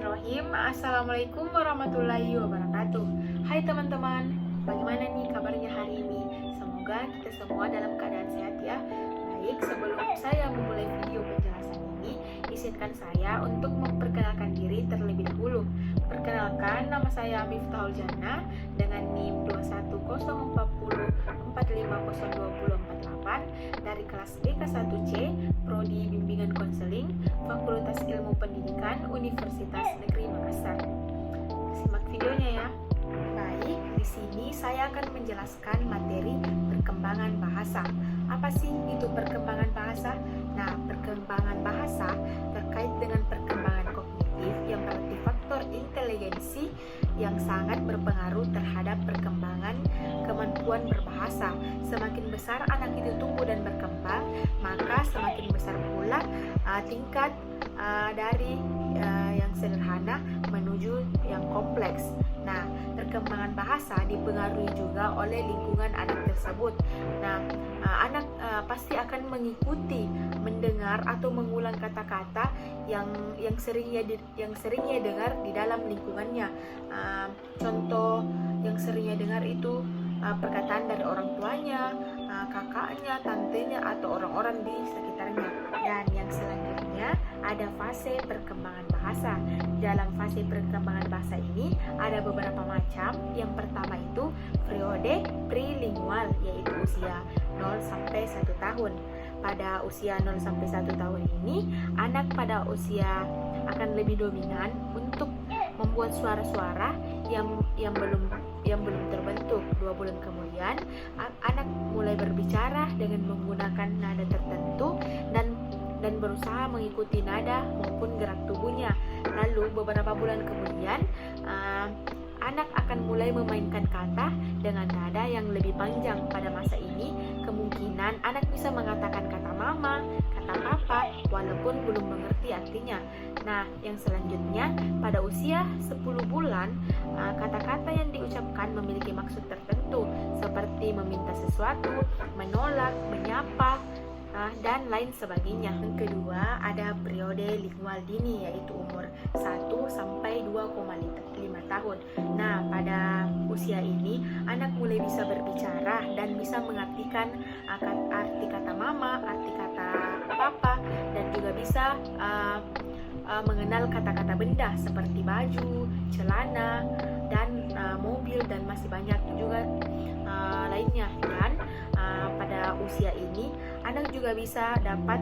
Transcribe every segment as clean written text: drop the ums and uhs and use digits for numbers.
Bismillahirrahmanirrahim. Assalamualaikum warahmatullahi wabarakatuh. Hai teman-teman, bagaimana nih kabarnya hari ini? Semoga kita semua dalam keadaan sehat ya. Baik, sebelum saya memulai video penjelasan ini, izinkan saya untuk memperkenalkan diri terlebih dahulu. Perkenalkan, nama saya Miftahul Jannah dengan NIM 21040450248 dari kelas BK1C, Prodi Bimbingan Konseling, Fakultas Ilmu Pendidikan, Universitas Negeri Makassar. Simak videonya ya. Baik, di sini saya akan menjelaskan materi perkembangan bahasa. Apa sih itu perkembangan bahasa? Nah, perkembangan bahasa terkait dengan perkembangan kognitif yang berarti faktor inteligensi yang sangat berpengaruh terhadap perkembangan kemampuan berbahasa. Semakin besar anak itu tumbuh dan berkembang, maka semakin besar pula tingkat dari yang sederhana menuju yang kompleks. Nah, perkembangan bahasa dipengaruhi juga oleh lingkungan anak tersebut. Nah, anak pasti akan mengikuti, mendengar atau mengulang kata-kata yang seringnya dengar di dalam lingkungannya. Contoh yang seringnya dengar itu perkataan dari orang tuanya, kakaknya, tantenya, atau orang-orang di sekitarnya. Dan yang selanjutnya ada fase perkembangan bahasa. Dalam fase perkembangan bahasa ini ada beberapa macam. Yang pertama itu periode prelingual, yaitu usia 0 sampai 1 tahun. Pada usia 0 sampai 1 tahun ini, anak pada usia akan lebih dominan untuk membuat suara-suara yang belum terbentuk. 2 bulan kemudian, anak mulai berbicara dengan menggunakan nada tertentu dan berusaha mengikuti nada maupun gerak tubuhnya. Lalu beberapa bulan kemudian, anak akan mulai memainkan kata dengan nada yang lebih panjang. Pada masa ini, kemungkinan anak bisa mengatakan kata mama, kata papa, walaupun belum mengerti artinya. Nah, yang selanjutnya, pada usia 10 bulan, kata-kata yang diucapkan memiliki maksud tertentu, seperti meminta sesuatu, menolak, menyapa, dan lain sebagainya. Yang kedua, ada periode lingual dini, yaitu umur 1 sampai 2,5 tahun. Nah, pada usia ini anak mulai bisa berbicara dan bisa mengartikan arti kata mama, arti kata papa, dan juga bisa mengenal kata-kata benda seperti baju, celana, dan mobil, dan masih banyak juga lainnya. Dan pada usia ini anak juga bisa dapat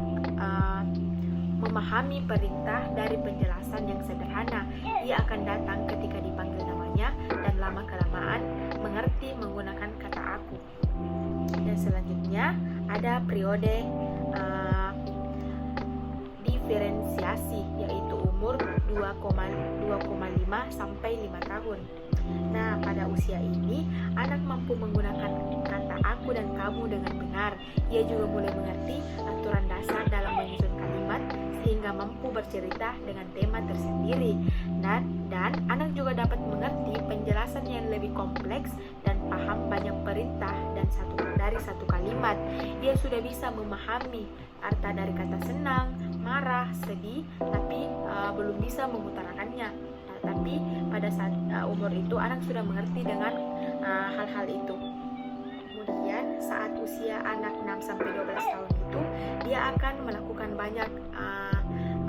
memahami perintah dari penjelasan yang sederhana. Ia akan datang ketika dipanggil namanya dan lama-kelamaan mengerti menggunakan kata aku. Dan selanjutnya ada periode diferensiasi, yaitu umur 2,5 sampai 5 tahun. Nah, pada usia ini anak mampu menggunakan kata aku dan kamu dengan benar. Ia juga mulai mengerti aturan dasar dalam menyusun kalimat sehingga mampu bercerita dengan tema tersendiri. Dan anak juga dapat mengerti penjelasan yang lebih kompleks dan paham banyak perintah dari satu kalimat. Ia sudah bisa memahami arti dari kata senang, marah, sedih, tapi belum bisa mengutarakannya. Tapi pada saat umur itu anak sudah mengerti dengan hal-hal itu. Kemudian saat usia anak 6 sampai 12 tahun itu, dia akan melakukan banyak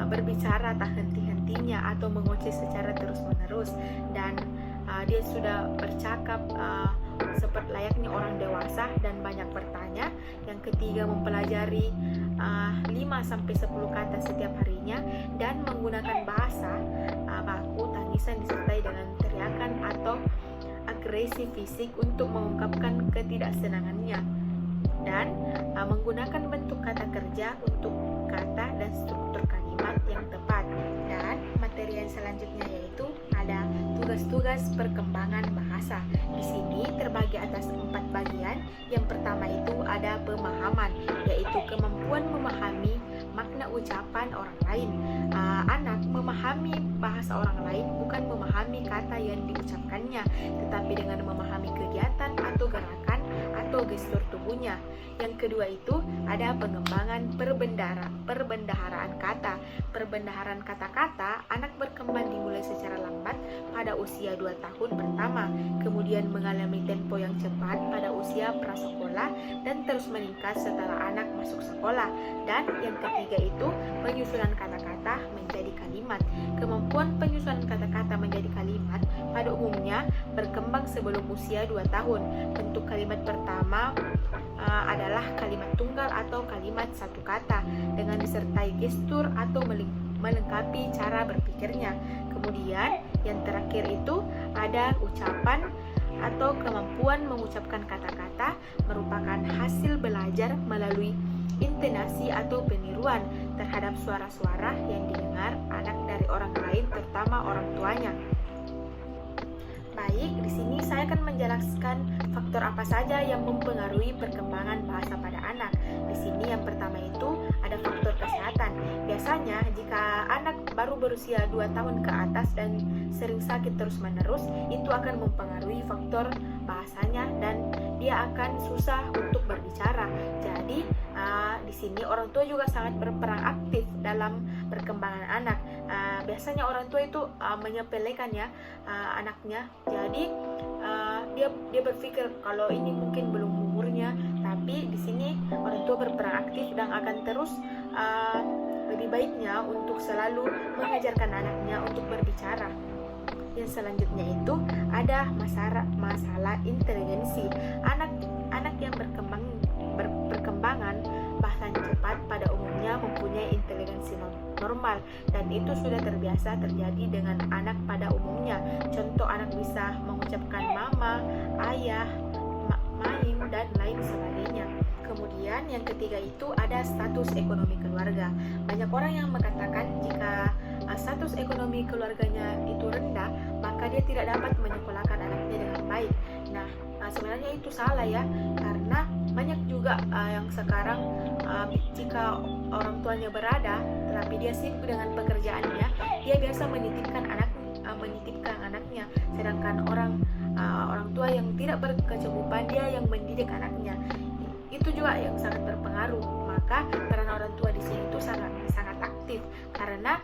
berbicara tak henti-hentinya atau mengoceh secara terus-menerus, dan dia sudah bercakap seperti layaknya orang dewasa dan banyak bertanya. Yang ketiga, mempelajari 5 sampai 10 kata setiap harinya dan menggunakan bahasa baku, tangisan disertai dengan teriakan atau agresi fisik untuk mengungkapkan ketidaksenangannya, dan menggunakan bentuk kata kerja untuk kata dan struktur kalimat yang tepat. Dan materi yang selanjutnya yaitu ada tugas-tugas perkembangan bahasa. Di sini terbagi atas 4 bagian. Yang pertama itu ada pemahaman, yaitu kemampuan memahami makna ucapan orang lain. Anak memahami bahasa orang lain bukan memahami kata yang diucapkannya, tetapi dengan memahami kegiatan atau gerakan atau gestur tubuhnya. Yang kedua itu ada pengembangan perbendaharaan kata. Perbendaharaan kata-kata anak berkembang dimulai usia 2 tahun pertama, kemudian mengalami tempo yang cepat pada usia prasekolah dan terus meningkat setelah anak masuk sekolah. Dan yang ketiga itu penyusunan kata-kata menjadi kalimat. Kemampuan penyusunan kata-kata menjadi kalimat pada umumnya berkembang sebelum usia 2 tahun. Bentuk kalimat pertama adalah kalimat tunggal atau kalimat satu kata dengan disertai gestur atau melengkapi cara berpikirnya. Kemudian yang terakhir itu ada ucapan atau kemampuan mengucapkan kata-kata merupakan hasil belajar melalui intonasi atau peniruan terhadap suara-suara yang didengar anak dari orang lain, terutama orang tuanya. Baik, di sini saya akan menjelaskan faktor apa saja yang mempengaruhi perkembangan bahasa pada anak. Di sini yang pertama itu ada faktor kesehatan. Biasanya jika anak baru berusia 2 tahun ke atas dan sering sakit terus-menerus, itu akan mempengaruhi faktor bahasanya dan dia akan susah untuk berbicara. Jadi di sini orang tua juga sangat berperan aktif dalam perkembangan anak. Biasanya orang tua itu menyepelekan ya anaknya. Jadi dia berpikir kalau ini mungkin belum umurnya, tapi di sini orang tua berperan aktif dan akan terus lebih baiknya untuk selalu mengajarkan anaknya untuk berbicara. Yang selanjutnya itu ada masalah inteligensi. Anak yang berkembangan bahasanya cepat pada umumnya mempunyai inteligensi normal, dan itu sudah terbiasa terjadi dengan anak pada umumnya. Contoh, anak bisa mengucapkan mama, ayah, main, dan lain sebagainya. Kemudian yang ketiga itu ada status ekonomi keluarga. Banyak orang yang mengatakan jika status ekonomi keluarganya itu rendah, maka dia tidak dapat menyekolahkan anaknya dengan baik. Nah, sebenarnya itu salah ya, karena banyak juga yang sekarang jika orang tuanya berada tetapi dia sibuk dengan pekerjaannya, dia biasa menitipkan anaknya, sedangkan orang tua yang tidak berkecukupan dia yang mendidik anaknya. Itu juga yang sangat berpengaruh. Maka peran orang tua di sini itu sangat aktif, karena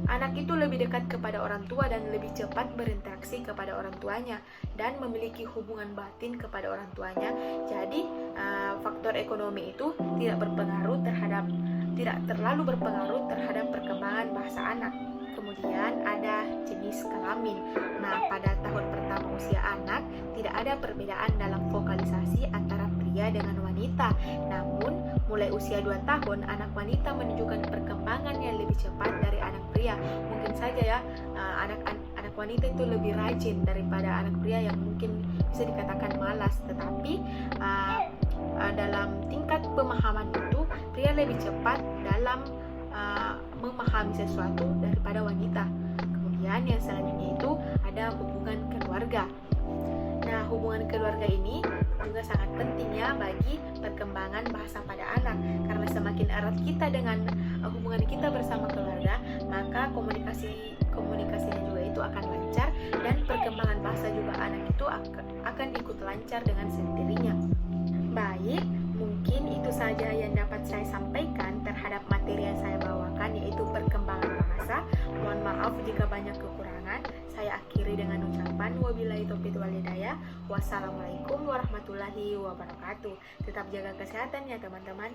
anak itu lebih dekat kepada orang tua dan lebih cepat berinteraksi kepada orang tuanya dan memiliki hubungan batin kepada orang tuanya. Jadi faktor ekonomi itu tidak terlalu berpengaruh terhadap perkembangan bahasa anak. Kemudian ada jenis kelamin. Nah, pada tahun pertama usia anak tidak ada perbedaan dalam vokalisasi antara pria dengan wanita. Namun, mulai usia 2 tahun, anak wanita menunjukkan perkembangan yang lebih cepat dari anak pria. Mungkin saja ya, anak wanita itu lebih rajin daripada anak pria yang mungkin bisa dikatakan malas. Tetapi dalam tingkat pemahaman itu, pria lebih cepat dalam memahami sesuatu daripada wanita. Kemudian yang selanjutnya itu ada hubungan keluarga. Nah, hubungan keluarga ini juga sangat penting ya bagi perkembangan bahasa pada anak, karena semakin erat kita dengan hubungan kita bersama keluarga, maka komunikasinya juga itu akan lancar dan perkembangan bahasa juga anak itu akan ikut lancar dengan sendirinya. Baik, mungkin itu saja yang dapat saya sampaikan terhadap materi yang saya bawakan, yaitu perkembangan bahasa. Mohon maaf jika banyak kekurangan. Saya akhiri dengan ucapan wabillahi taufiq wal hidayah. Wassalamualaikum warahmatullahi wabarakatuh. Tetap jaga kesehatan ya teman-teman.